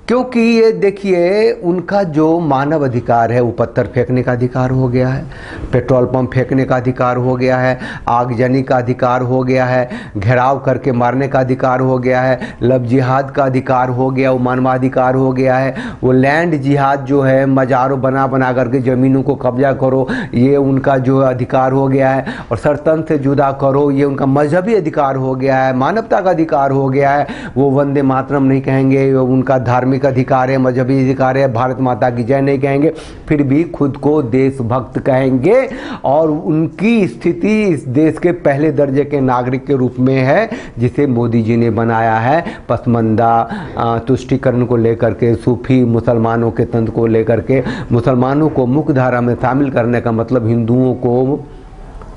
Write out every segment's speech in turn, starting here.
क्योंकि ये देखिए उनका जो मानव अधिकार है वो पत्थर फेंकने का अधिकार हो गया है, पेट्रोल पंप फेंकने का अधिकार हो गया है, आगजनी का अधिकार हो गया है, घेराव करके मारने का अधिकार हो गया है, लव जिहाद का अधिकार हो गया, वो मानवाधिकार हो गया है, वो लैंड जिहाद जो है मज़ारों बना बना करके ज़मीनों को कब्जा करो, ये उनका जो अधिकार हो गया है, और सरतन से जुदा करो, ये उनका मजहबी अधिकार हो गया है, मानवता का अधिकार हो गया है। वो वंदे मातरम नहीं कहेंगे, वो उनका धार्मिक अधिकार है, मजहबी अधिकार है, भारत माता की जय नहीं कहेंगे, फिर भी खुद को देशभक्त कहेंगे और उनकी स्थिति इस देश के पहले दर्जे के नागरिक के रूप में है, जिसे मोदी जी ने बनाया है पसमंदा तुष्टिकरण को लेकर के, सूफी मुसलमानों के तंत्र को लेकर के। मुसलमानों को मुख्य धारा में शामिल करने का मतलब हिंदुओं को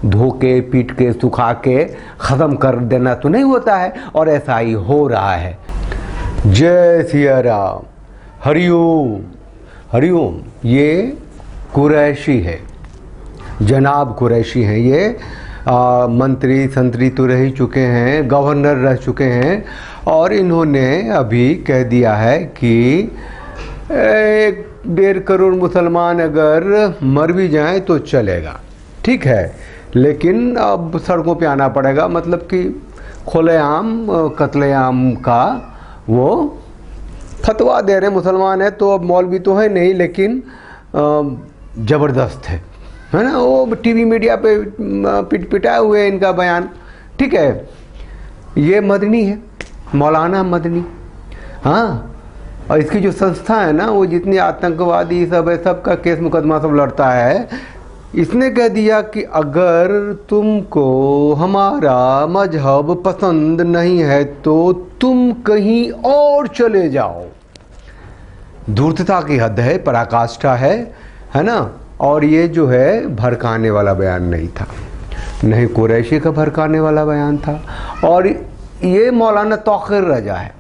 धो के पीट के सुखा के ख़त्म कर देना तो नहीं होता है, और ऐसा ही हो रहा है। जय सिया राम, हरिओम हरिओम। ये कुरैशी है, जनाब कुरैशी हैं ये, मंत्री संतरी तो रह चुके हैं, गवर्नर रह चुके हैं, और इन्होंने अभी कह दिया है कि 1.5 करोड़ मुसलमान अगर मर भी जाएं तो चलेगा, ठीक है, लेकिन अब सड़कों पे आना पड़ेगा, मतलब कि खुलेआम कत्लेआम का वो फतवा दे रहे। मुसलमान है तो अब मौलवी तो है नहीं, लेकिन ज़बरदस्त है ना, वो टीवी मीडिया पे पिटाए हुए हैं इनका बयान, ठीक है। ये मदनी है, मौलाना मदनी, हाँ, और इसकी जो संस्था है ना, वो जितनी आतंकवादी सब है, सब का केस मुकदमा सब लड़ता है। इसने कह दिया कि अगर तुमको हमारा मजहब पसंद नहीं है तो तुम कहीं और चले जाओ। धूर्तता की हद है, पराकाष्ठा है ना। और ये जो है भड़काने वाला बयान नहीं था, नहीं कुरैशी का भड़काने वाला बयान था, और ये मौलाना तौक़ीर रजा है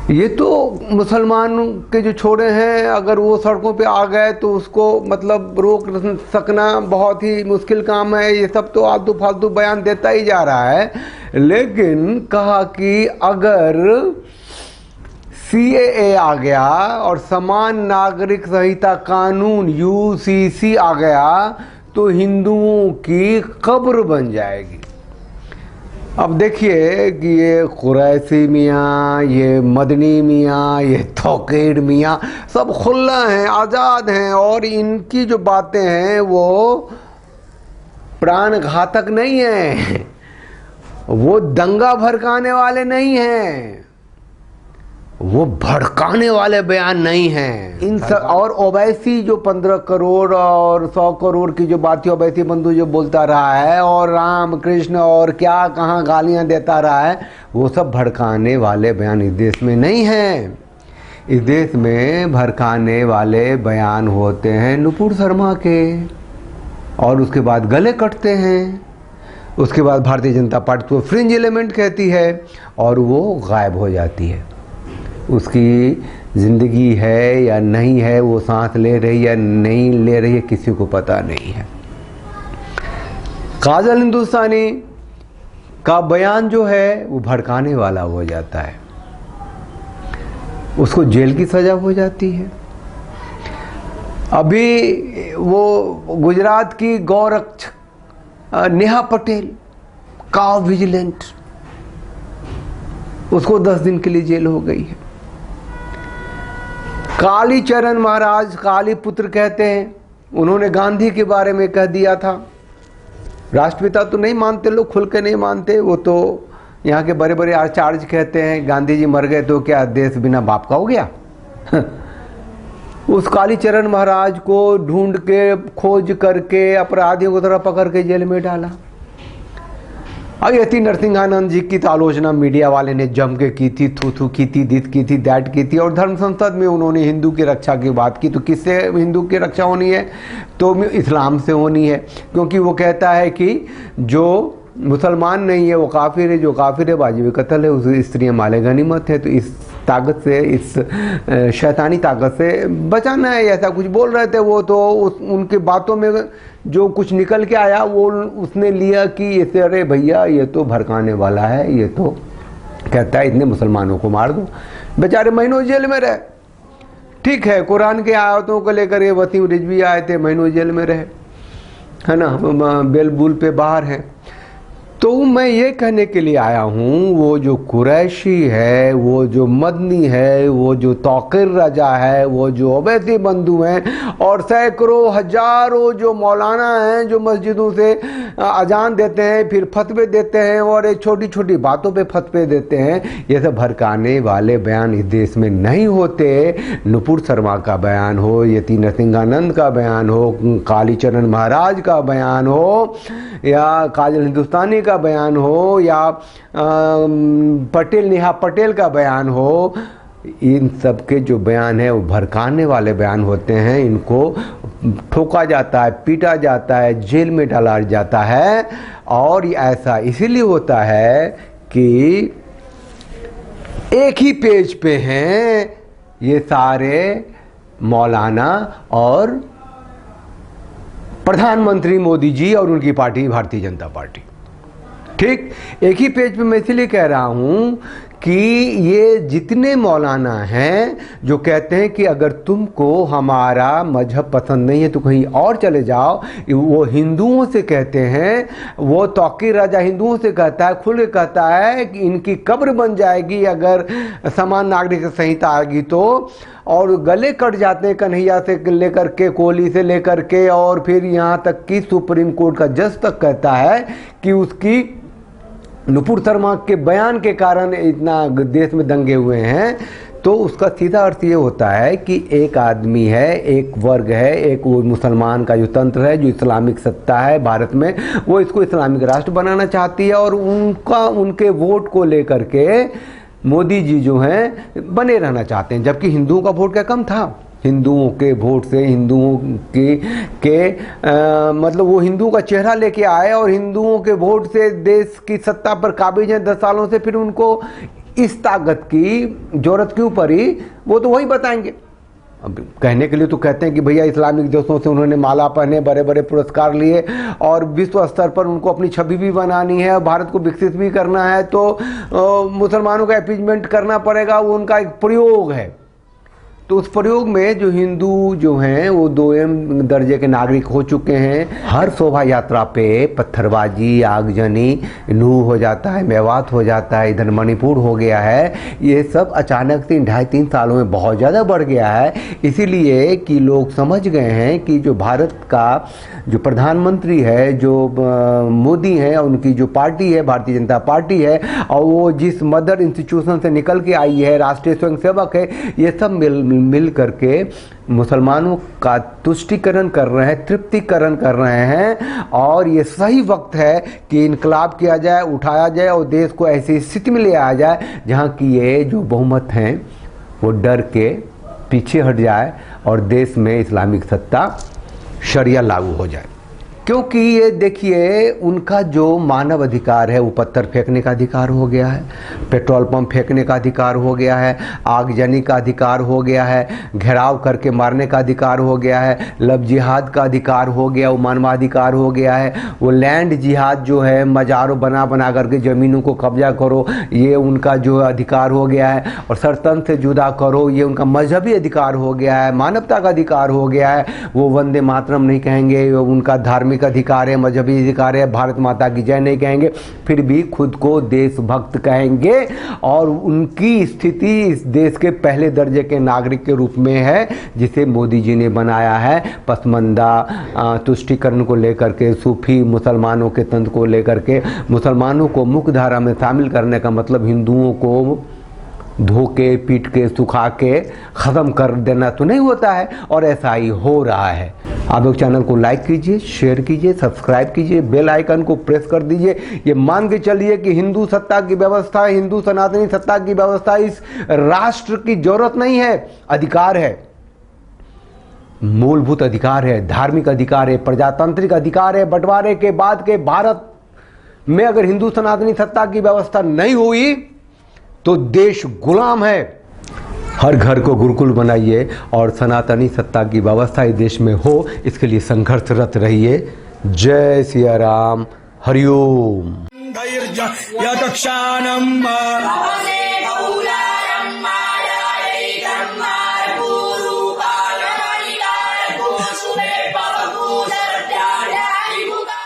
ये तो मुसलमान के जो छोड़े हैं, अगर वो सड़कों पे आ गए तो उसको मतलब रोक सकना बहुत ही मुश्किल काम है। ये सब तो आलतू फालतू बयान देता ही जा रहा है, लेकिन कहा कि अगर CAA आ गया और समान नागरिक संहिता कानून UCC आ गया तो हिंदुओं की कब्र बन जाएगी। अब देखिए कि ये कुरैशी मियाँ, ये मदनी मियाँ, ये तौक़ीर मियाँ सब खुला हैं, आज़ाद हैं, और इनकी जो बातें हैं वो प्राण घातक नहीं हैं, वो दंगा भड़काने वाले नहीं हैं, वो भड़काने वाले बयान नहीं हैं। इन सब और ओवैसी जो 15 करोड़ और 100 करोड़ की जो बात थी, ओवैसी बंधु जो बोलता रहा है, और राम कृष्ण और क्या कहाँ गालियाँ देता रहा है, वो सब भड़काने वाले बयान इस देश में नहीं हैं। इस देश में भड़काने वाले बयान होते हैं नुपुर शर्मा के, और उसके बाद गले कटते हैं, उसके बाद भारतीय जनता पार्टी को फ्रिंज एलिमेंट कहती है और वो गायब हो जाती है। उसकी ज़िंदगी है या नहीं है, वो सांस ले रही या नहीं ले रही है, किसी को पता नहीं है। काजल हिंदुस्तानी का बयान जो है वो भड़काने वाला हो जाता है, उसको जेल की सज़ा हो जाती है। अभी वो गुजरात की गौरक्षक नेहा पटेल, काव विजिलेंट, उसको 10 दिन के लिए जेल हो गई है। कालीचरण महाराज, काली पुत्र कहते हैं, उन्होंने गांधी के बारे में कह दिया था। राष्ट्रपिता तो नहीं मानते लोग, खुल के नहीं मानते, वो तो यहाँ के बड़े बड़े आचार्य कहते हैं गांधी जी मर गए तो क्या देश बिना बाप का हो गया उस कालीचरण महाराज को ढूंढ के खोज करके अपराधियों को तरह पकड़ के जेल में डाला। यति नरसिंहानंद जी की तो आलोचना मीडिया वाले ने जम के की थी, थू की थी, दिस की थी, दैट की थी, और धर्म संसद में उन्होंने हिंदू की रक्षा की बात की। तो किससे हिंदू की रक्षा होनी है? तो इस्लाम से होनी है, क्योंकि वो कहता है कि जो मुसलमान नहीं है वो काफिर है, जो काफिर है वाजिब कत्ल है, उस स्त्रियाँ माले गनीमत है। तो इस ताकत से, इस शैतानी ताकत से बचाना है, ऐसा कुछ बोल रहे थे वो। तो उनके बातों में जो कुछ निकल के आया वो उसने लिया कि इसे, अरे भैया ये तो भड़काने वाला है, ये तो कहता है इतने मुसलमानों को मार दो। बेचारे महीनों जेल में रहे। ठीक है, कुरान के आयतों को लेकर ये वसीम रिजवी आए थे, महीनों जेल में रहे, है ना, बेलबुल पे बाहर है। तो मैं ये कहने के लिए आया हूँ, वो जो कुरैशी है, वो जो मदनी है, वो जो तौकीर रजा है, वो जो अवैसी बंधु हैं, और सैकड़ों हजारों जो मौलाना हैं जो मस्जिदों से अजान देते हैं, फिर फतवे देते हैं और एक छोटी छोटी बातों पे फतवे देते हैं। ये सब भड़काने वाले बयान इस देश में नहीं होते। नुपुर शर्मा का बयान हो, यति नरसिंहानंद का बयान हो, कालीचरण महाराज का बयान हो, या काजल हिंदुस्तानी का बयान हो, या पटेल, नेहा पटेल का बयान हो, इन सब के जो बयान है वो भड़काने वाले बयान होते हैं। इनको ठोका जाता है, पीटा जाता है, जेल में डाला जाता है। और ऐसा इसीलिए होता है कि एक ही पेज पे हैं ये सारे मौलाना और प्रधानमंत्री मोदी जी और उनकी पार्टी भारतीय जनता पार्टी। ठीक, एक ही पेज पे मैं इसलिए कह रहा हूं कि ये जितने मौलाना हैं जो कहते हैं कि अगर तुमको हमारा मजहब पसंद नहीं है तो कहीं और चले जाओ, वो हिंदुओं से कहते हैं, वो तौकीर राजा हिंदुओं से कहता है, खुल के कहता है कि इनकी कब्र बन जाएगी अगर समान नागरिक संहिता आएगी तो। और गले कट जाते हैं कन्हैया से लेकर के, कोहली से लेकर के, और फिर यहाँ तक कि सुप्रीम कोर्ट का जज तक कहता है कि उसकी नुपुर शर्मा के बयान के कारण इतना देश में दंगे हुए हैं। तो उसका सीधा अर्थ ये होता है कि एक आदमी है, एक वर्ग है, एक वो मुसलमान का जो तंत्र है, जो इस्लामिक सत्ता है भारत में, वो इसको इस्लामिक राष्ट्र बनाना चाहती है। और उनके वोट को लेकर के मोदी जी जो हैं बने रहना चाहते हैं, जबकि हिंदुओं का वोट क्या कम था। हिंदुओं के वोट से, हिंदुओं मतलब वो हिंदुओं का चेहरा लेके आए और हिंदुओं के वोट से देश की सत्ता पर काबिज हैं 10 सालों से। फिर उनको इस ताकत की जरूरत क्यों पड़ी, वो तो वही बताएंगे। अब कहने के लिए तो कहते हैं कि भैया इस्लामिक देशों से उन्होंने माला पहने, बड़े बड़े पुरस्कार लिए, और विश्व स्तर पर उनको अपनी छवि भी बनानी है, भारत को विकसित भी करना है, तो मुसलमानों का अपीजमेंट करना पड़ेगा। वो उनका एक प्रयोग है। तो उस प्रयोग में जो हिंदू जो हैं वो 2 दर्जे के नागरिक हो चुके हैं। हर शोभा यात्रा पे पत्थरबाजी, आगजनी, नूह हो जाता है, मेवात हो जाता है, इधर मणिपुर हो गया है। ये सब अचानक से 2.5-3 सालों में बहुत ज़्यादा बढ़ गया है। इसीलिए कि लोग समझ गए हैं कि जो भारत का जो प्रधानमंत्री है, जो मोदी है, उनकी जो पार्टी है भारतीय जनता पार्टी है, और वो जिस मदर इंस्टीट्यूशन से निकल के आई है, राष्ट्रीय स्वयंसेवक है, ये सब मिल करके मुसलमानों का तुष्टिकरण कर रहे हैं, तृप्तिकरण कर रहे हैं। और ये सही वक्त है कि इनकलाब किया जाए, उठाया जाए और देश को ऐसी स्थिति में ले आया जाए जहां कि ये जो बहुमत हैं वो डर के पीछे हट जाए और देश में इस्लामिक सत्ता, शरिया लागू हो जाए। क्योंकि ये देखिए, उनका जो मानव अधिकार है वो पत्थर फेंकने का अधिकार हो गया है, पेट्रोल पंप फेंकने का अधिकार हो गया है, आगजनी का अधिकार हो गया है, घेराव करके मारने का अधिकार हो गया है, लव जिहाद का अधिकार हो गया, वो मानवाधिकार हो गया है। वो लैंड जिहाद जो है, मज़ारों बना बना करके ज़मीनों को कब्जा करो, ये उनका जो अधिकार हो गया है। और सरतन से जुदा करो, ये उनका मजहबी अधिकार हो गया है, मानवता का अधिकार हो गया है। वो वंदे मातरम नहीं कहेंगे, वो उनका धार्मिक अधिकार है, मजहबी अधिकार है, भारत माता की जय नहीं कहेंगे, फिर भी खुद को देशभक्त कहेंगे। और उनकी स्थिति इस देश के पहले दर्जे के नागरिक के रूप में है, जिसे मोदी जी ने बनाया है। पसमंदा तुष्टिकरण को लेकर के, सूफी मुसलमानों के तंत्र को लेकर के, मुसलमानों को मुख्य धारा में शामिल करने का मतलब हिंदुओं को धो के, पीट के, सुखा के ख़त्म कर देना तो नहीं होता है। और ऐसा ही हो रहा है। आप लोग चैनल को लाइक कीजिए, शेयर कीजिए, सब्सक्राइब कीजिए, बेल आइकन को प्रेस कर दीजिए। ये मान के चलिए कि हिंदू सत्ता की व्यवस्था, हिंदू सनातनी सत्ता की व्यवस्था इस राष्ट्र की जरूरत नहीं है, अधिकार है, मूलभूत अधिकार है, धार्मिक अधिकार है, प्रजातांत्रिक अधिकार है। बंटवारे के बाद के भारत में अगर हिंदू सनातनी सत्ता की व्यवस्था नहीं हुई तो देश गुलाम है। हर घर को गुरुकुल बनाइए और सनातनी सत्ता की व्यवस्था इस देश में हो, इसके लिए संघर्षरत रहिए। जय सिया राम, हरिओम।